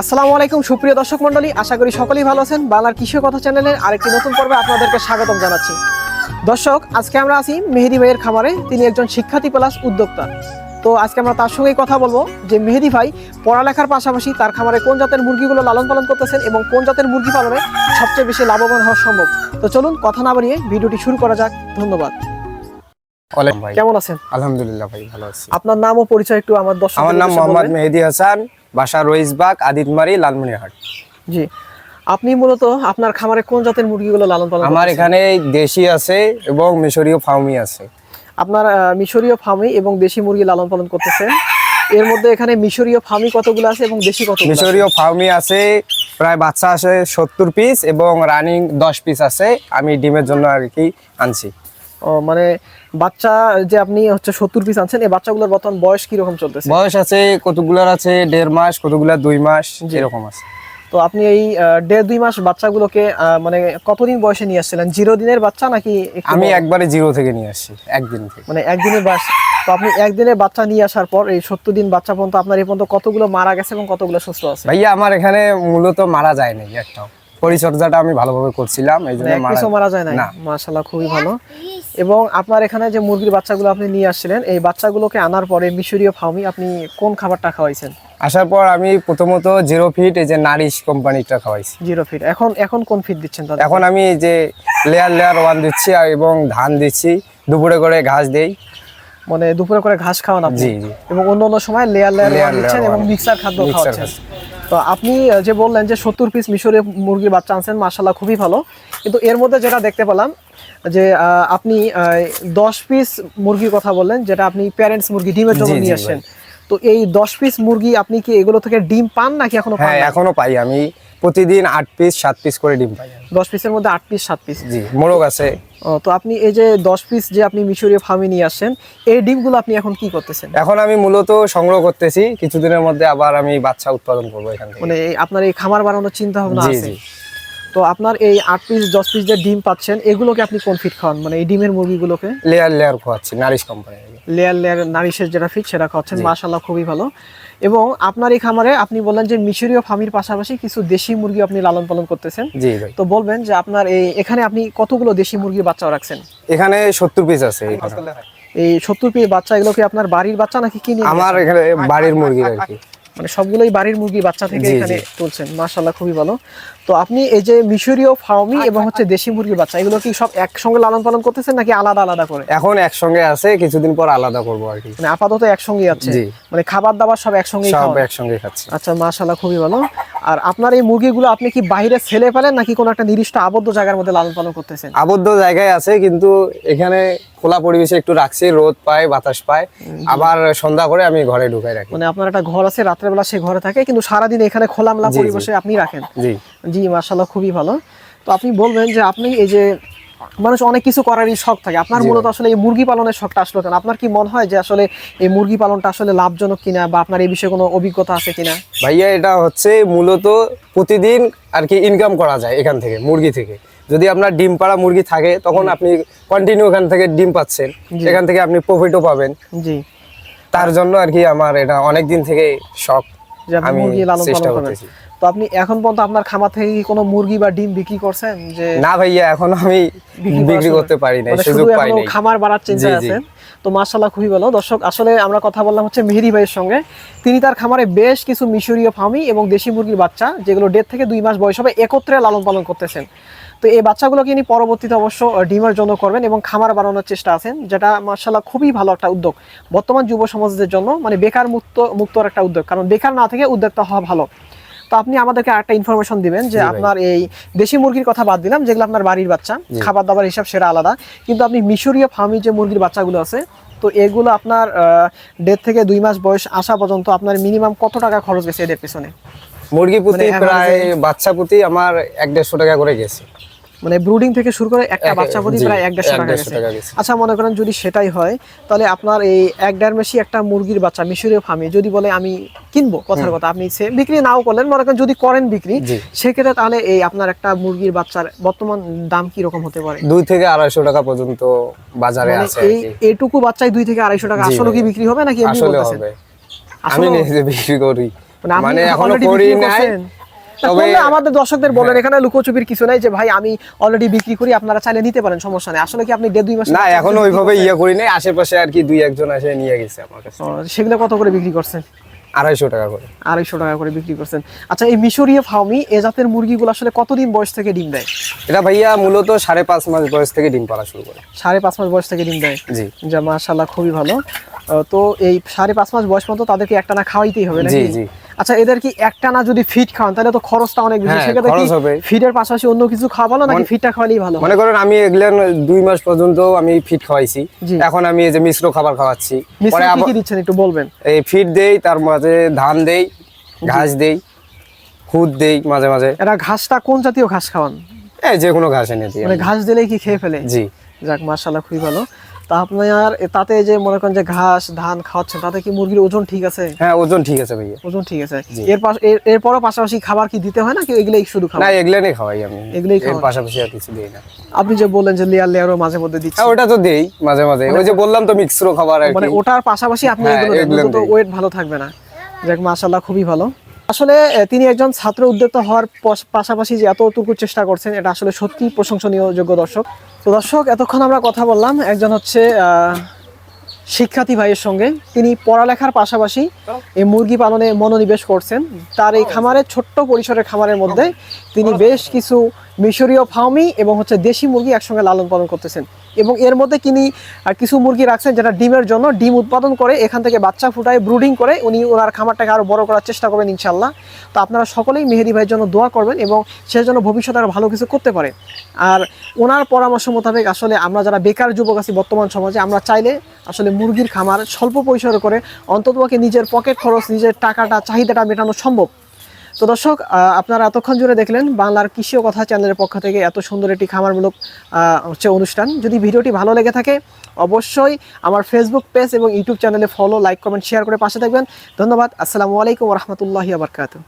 আসসালামু আলাইকুম সুপ্রিয় দর্শক মণ্ডলী, আশা করি সকলেই ভালো আছেন। বাংলার কৃষি কথা চ্যানেলের আরেকটি নতুন পর্বে আপনাদেরকে স্বাগতম জানাচ্ছি। দর্শক, আজকে আমরা আছি মেহেদী ভাইয়ের খামারে। তিনি একজন শিক্ষার্থী প্লাস উদ্যোক্তা। তো আজকে আমরা তার সঙ্গেই কথা বলবো যে মেহেদী ভাই পড়ালেখার পাশাপাশি তার খামারে কোন জাতের মুরগিগুলো লালন পালন করতেছেন এবং কোন জাতের মুরগি পালনে সবচেয়ে বেশি লাভবান হওয়া সম্ভব। তো চলুন কথা না বাড়িয়ে ভিডিওটি শুরু করা যাক। ধন্যবাদ। কেমন আছেন? আলহামদুলিল্লাহ ভাই, ভালো আছি। আপনার নাম ও পরিচয় একটু আমার দর্শক। আমার নাম মোহাম্মদ মেহেদী হাসান, বাসা রইসবাগ, আদিতমারি, লালমনিরহাট। জি, আপনি মূলত আপনার খামারে কোন জাতের মুরগিগুলো লালন পালন করতেছেন? আমার এখানে দেশি আছে এবং মিশরীয় ফার্মি আছে। আপনার মিশরীয় ফার্মি এবং দেশি মুরগি লালন পালন করতেছেন। এর মধ্যে এখানে মিশরীয় ফার্মি কতগুলো আছে এবং দেশি কতগুলো? মিশরীয় ফার্মি আছে প্রায় বাচ্চা আছে 70 পিস এবং রানিং 10 পিস আছে। আমি ডিমের জন্য আর কি আনছি। ও, মানে বাচ্চা যে আপনি হচ্ছে 70 পিস আনছেন, এই বাচ্চাগুলোর বর্তমান বয়স কি রকম চলতেছে? বয়স আছে কতগুলার আছে 1.5 মাস, কতগুলা 2 মাস এরকম আছে। তো আপনি এই 1.5-2 মাস বাচ্চাগুলোকে মানে কতদিন বয়সে নিয়ে আসছিলেন? 0 দিনের বাচ্চা নাকি? আমি একবারে 0 থেকে নিয়ে আসছি, একদিন থেকে। মানে একদিনের বয়স। তো আপনি একদিনের বাচ্চা নিয়ে আসার পর এই 70 দিন বাচ্চা পর্যন্ত আপনার এই পর্যন্ত কতগুলো মারা গেছে এবং কতগুলো সুস্থ আছে? ভাইয়া আমার এখানে মূলত মারা যায় নাই একটাও। পরিচর্যাটা আমি ভালোভাবে করছিলাম, এই জন্য মারা যায় না। মাশাআল্লাহ, খুবই ভালো। এবং আপনার এখানে যে মুরগির বাচ্চাগুলো আপনি নিয়ে আসছিলেন, এই বাচ্চাগুলোকে আনার পরে মিশরীয় ফার্মি আপনি কোন খাবারটা খাওয়াইছেন? আসার পর আমি প্রথমত 0 ফিট এই যে নারিশ কোম্পানিটা খাওয়াইছি। 0 ফিট। এখন কোন ফিট দিচ্ছেন তাদের? এখন আমি এই যে লেয়ার 1 দিচ্ছি এবং ধান দিচ্ছি, দুপুরে করে ঘাস দেই। মানে দুপুরে করে ঘাস খাওয়ান আপনি? জি জি। এবং অন্য সময় লেয়ার 1 দিচ্ছেন এবং মিক্সার খাদ্য খাওয়াচ্ছেন। তো আপনি যে বললেন যে 70 পিস মিশরীয় মুরগির বাচ্চা আনছেন, মাশাআল্লাহ খুবই ভালো। কিন্তু এর মধ্যে যেটা দেখতে পেলাম যে আপনি 10 পিস মুরগির কথা বললেন, যেটা আপনি প্যারেন্টস মুরগি ডিমের জন্য নিয়ে আসছেন। তো এই 10 পিস মুরগি আপনি কি এগুলো থেকে ডিম পান নাকি এখনো পান? হ্যাঁ, এখনো পাই। আমি প্রতিদিন 8 পিস 7 পিস করে ডিম পাই। 10 পিসের মধ্যে 8 পিস 7 পিস? জি, মোরগ আছে। তো আপনি এই যে 10 পিস যে আপনি মিশরীয় ফার্মে নিয়ে আসছেন, এই ডিমগুলো আপনি এখন কি করতেছেন? এখন আমি মূলত সংগ্রহ করতেছি, কিছুদিনের মধ্যে আবার আমি বাচ্চা উৎপাদন করব এখান থেকে। মানে আপনার এই খামার বানানোর চিন্তা ভাবনা জি আছে? জি। তো আপনার এই 8 পিস 10 পিস যে ডিম পাচ্ছেন, এগুলোকে আপনি কোন ফিট খাওয়ান? মানে এই ডিমের মুরগিগুলোকে লেয়ার খাওয়াচ্ছি, নারিশ কোম্পানি। লেয়ার নারিশের যেটা ফিট সেটা খাওয়াচ্ছেন, মাশাআল্লাহ খুবই ভালো। এবং আপনার এই খামারে আপনি বললেন যে মিশরীয় ফার্মির পাশাপাশি কিছু দেশি মুরগি আপনি লালন পালন করতেছেন। জি ভাই। তো বলবেন যে আপনার এখানে আপনি কতগুলো দেশি মুরগির বাচ্চা রাখছেন? এখানে 70 পিস আছে। এই 70 পিস বাচ্চা এগুলো কি আপনার বাড়ির বাচ্চা নাকি কিনে? আমার এখানে বাড়ির মুরগি আর কি। মানে সবগুলোই বাড়ির মুরগির বাচ্চা থেকে এখানে তুলছেন, মাশাআল্লাহ খুবই ভালো। তো আপনি এই যে মিশরীয় ফার্মি এবং হচ্ছে দেশি মুরগির বাচ্চা, এগুলো কি সব একসঙ্গে লালন পালন করতেছেন নাকি আলাদা আলাদা করে? এখন একসঙ্গে আছে, কিছুদিন পর আলাদা করব আর কি। মানে আপাতত একসঙ্গেই আছে? মানে খাবার দাবার সব একসঙ্গেই খাওয়া? সব একসঙ্গে খাচ্ছি। আচ্ছা, মাশাআল্লাহ খুবই ভালো। আর আপনার এই মুরগিগুলো আপনি কি বাইরে ছেড়ে ফেলেন নাকি কোনো একটা নির্দিষ্ট আবদ্ধ জায়গার মধ্যে লালন পালন করতেছেন? আবদ্ধ জায়গায় আছে, কিন্তু এখানে খোলা পরিবেশে একটু রাখছি, রোদ পায়, বাতাস পায়। আবার সন্ধ্যা করে আমি ঘরে ঢুকাই রাখি। মানে আপনার একটা ঘর আছে, রাত্রে বেলা সে ঘরে থাকে, কিন্তু সারাদিন এখানে খোলামেলা পরিবেশে আপনি রাখেন? জি জি, মাশাআল্লাহ খুবই ভালো। তো আপনি বলবেন যে আপনি এই যে মানুষ অনেক কিছু করারই শখ থাকে, আপনার মূলত আসলে এই মুরগি পালনের শখটা আসলো কেন? আপনার কি মনে হয় যে আসলে এই মুরগি পালনটা আসলে লাভজনক কিনা, বা আপনার এই বিষয়ে কোনো অভিজ্ঞতা আছে কিনা? ভাইয়া, এটা হচ্ছে মূলত প্রতিদিন আর কি ইনকাম করা যায় এখান থেকে, মুরগি থেকে। যদি আপনার ডিম পাড়া মুরগি থাকে তখন আপনি কন্টিনিউ এখান থেকে ডিম পাচ্ছেন, এখান থেকে আপনি প্রফিটও পাবেন। জি, তার জন্য আর কি আমার এটা অনেক দিন থেকে শখ, আমি মুরগি লালন চেষ্টা পালন করতেছি। তো আপনি এখন পর্যন্ত আপনার খামার থেকে কি কোনো মুরগি বা ডিম বিক্রি করছেন? যে না ভাইয়া, এখন আমি বিক্রি করতে পারি না, সুযোগ পাই নাই। খামার বাড়ার চিন্তা আছে? তো মাশাআল্লাহ খুবই ভালো। দর্শক, আসলে আমরা কথা বললাম হচ্ছে মেহেদী ভাইয়ের সঙ্গে। তিনি তার খামারে বেশ কিছু মিশরীয় ফার্মি এবং দেশি মুরগির বাচ্চা, যেগুলো 1.5 থেকে 2 মাস বয়স হবে, একত্রে লালন পালন করতেছেন। তো এই বাচ্চাগুলোকে ইনি পরবর্তীতে অবশ্য ডিমের জন্য করবেন এবং খামার বানানোর চেষ্টা আছেন, যেটা মাশাআল্লাহ খুবই ভালো একটা উদ্যোগ বর্তমান যুব সমাজের জন্য। মানে বেকার মুক্ত একটা উদ্যোগ, কারণ বেকার না থেকে উদ্যোক্তা হওয়া ভালো। তো আপনি আমাদেরকে একটা ইনফরমেশন দিবেন যে আপনার এই দেশি মুরগির কথা বাদ দিলাম, যেগুলো আপনার বাড়ির বাচ্চা, খাবার দাবার হিসাব সেটা আলাদা, কিন্তু আপনি মিশরীয় ফার্মি যে মুরগির বাচ্চাগুলো আছে, তো এগুলো আপনার 1.5 থেকে 2 মাস বয়স আসা পর্যন্ত আপনার মিনিমাম কত টাকা খরচ গেছে এদের পেছনে? মুরগি প্রতি প্রায় বাচ্চা প্রতি আমার 1-150 টাকা করে গেছে। মানে ব্রুডিং থেকে শুরু করে একটা বাচ্চা প্রতি প্রায় 1-150 টাকা গেছে। আচ্ছা, মনে করেন যদি সেটাই হয়, তাহলে আপনার এই 1-1.5 মাসি একটা মুরগির বাচ্চা মিশরীয় ফার্মে যদি বলে আমি কিনবো, কথার কথা, আপনি বিক্রি নাও করলেন, মনে করেন যদি করেন বিক্রি, সেক্ষেত্রে তাহলে এই আপনার একটা মুরগির বাচ্চার বর্তমান দাম কি রকম হতে পারে? 2 থেকে 250 টাকা পর্যন্ত বাজারে আছে। এইটুকু বাচ্চাই 2 থেকে 250 টাকা আসলে কি বিক্রি হবে নাকি এমনি বলতেছেন? আমি নিজে বিক্রি করি, আপনি মানে এখনো already করি বিক্রি নাই, করছেন? তা তবে করলে আমাদের দর্শকদের বলেন, এখানে লুকোচুপির কিছু নাই যে ভাই আমি অলরেডি বিক্রি করি, আপনারা চাইলে নিতে পারেন, সমস্যা নেই। আসলে কি আপনি 1.5-2 মাস না এখনো ওইভাবে ইয়ে করি নাই, আশেপাশে আর কি 2-1 জন এসে নিয়ে গেছে আমার কাছে। সেগুলো কত করে বিক্রি করছেন? 250 টাকা করে। 250 টাকা করে বিক্রি করছেন। আচ্ছা, এই মিশরীয় ফার্মি এ জাতের মুরগিগুলো আসলে কতদিন বয়স থেকে ডিম দেয়? এটা ভাইয়া মূলত 5.5 মাস বয়স থেকে ডিম পাড়া শুরু করে। 5.5 মাস বয়স থেকে ডিম দেয়? জি যা মাশাআল্লাহ, খুবই ভালো। তো এই 5.5 মাস বয়স পর্যন্ত তাদেরকে একটানা খাওয়াইতেই হবে নাকি? জি জি। আচ্ছা, এদের কি একটানা যদি ফিড খাওয়ান তাহলে তো খরচটা অনেক বেশি, হ্যাঁ, সেক্ষেত্রে কি খরচ হবে। ফিডের পাশাপাশি অন্য কিছু খাওয়া ভালো নাকি ফিডটা খাওয়ালেই ভালো? মনে করেন আমি এগুলেন 2 মাস পর্যন্ত আমি ফিড খাওয়াইছি, জি। এখন আমি এই যে মিশ্র খাবার খাওয়াচ্ছি। মিশ্র পরে কি আবার কি দিচ্ছেন একটু বলবেন? এই ফিড দেই, তার মাঝে ধান দেই, ঘাস দেই, খুদ দেই মাঝে মাঝে। এরা ঘাসটা কোন জাতীয় ঘাস খাওয়ান? এই যে কোনো ঘাস এনে দিই মানে আমি। ঘাস দিলেই কি খেয়ে ফেলে? জি যাক মাশাআল্লাহ, খুবই ভালো। তা আপনার তাতে যে মনে করেন যে ঘাস ধান খাওয়াচ্ছেন, তাতে কি মুরগির ওজন ঠিক আছে? হ্যাঁ, ওজন ঠিক আছে ভাইয়া। ওজন ঠিক আছে। জি। এরপরও পাশাপাশি খাবার কি দিতে হয় নাকি এগুলাই শুধু না খাবার? এগুলেনই খাওয়াই আমি, এগুলোই এর খাওয়ান? পাশাপাশি আর কিছু দেই না। আপনি যে বললেন যে লেয়ারও মাঝে মধ্যে দিচ্ছেন, হ্যাঁ ওটা তো দেই মাঝে মাঝে, ওই যে বললাম তো মিশ্র খাবার আর মানে কি। ওটার পাশাপাশি আপনি হ্যাঁ, এগুলো দেন, এগুলো নয়তো তো দেই। ওয়েট ভালো থাকবে না। যাক মাশাআল্লাহ, খুবই ভালো। আসলে তিনি একজন ছাত্র উদ্যোক্তা হওয়ার পাশাপাশি যে এতটুকু চেষ্টা করছেন, এটা আসলে সত্যি প্রশংসনীয় যোগ্য। দর্শক, তো দর্শক এতক্ষণ আমরা কথা বললাম একজন হচ্ছে শিক্ষার্থী ভাইয়ের সঙ্গে। তিনি পড়ালেখার পাশাপাশি এই মুরগি পালনে মনোনিবেশ করছেন। তার এই খামারের ছোট্ট পরিসরের খামারের মধ্যে তিনি বেশ কিছু মিশরীয় ফার্মি এবং হচ্ছে দেশি মুরগি একসঙ্গে লালন পালন করতেছেন, এবং এর মধ্যে তিনি কিছু মুরগি রাখছেন যেটা ডিমের জন্য, ডিম উৎপাদন করে এখান থেকে বাচ্চা ফুটায় ব্রুডিং করে উনি ওনার খামারটাকে আরও বড় করার চেষ্টা করবেন ইনশাল্লাহ। তো আপনারা সকলেই মেহেদী ভাইয়ের জন্য দোয়া করবেন এবং সে যেন ভবিষ্যতে আরও ভালো কিছু করতে পারে। আর ওনার পরামর্শ মোতাবেক আসলে আমরা যারা বেকার যুবক আছি বর্তমান সমাজে, আমরা চাইলে আসলে মুরগির খামার স্বল্প পরিসরে করে অন্ততপক্ষে নিজের পকেট খরচ, নিজের টাকাটা, চাহিদাটা মেটানো সম্ভব। তো দর্শক, আপনারা এতক্ষণ জুড়ে দেখলেন বাংলার কৃষি ও কথা চ্যানেলের পক্ষ থেকে এত সুন্দর একটি খামারমূলক হচ্ছে অনুষ্ঠান। যদি ভিডিওটি ভালো লেগে থাকে অবশ্যই আমার ফেসবুক পেজ এবং ইউটিউব চ্যানেলে ফলো, লাইক, কমেন্ট, শেয়ার করে পাশে থাকবেন। ধন্যবাদ। আসসালামু আলাইকুম ওয়া রাহমাতুল্লাহি ওয়া বারাকাতুহু।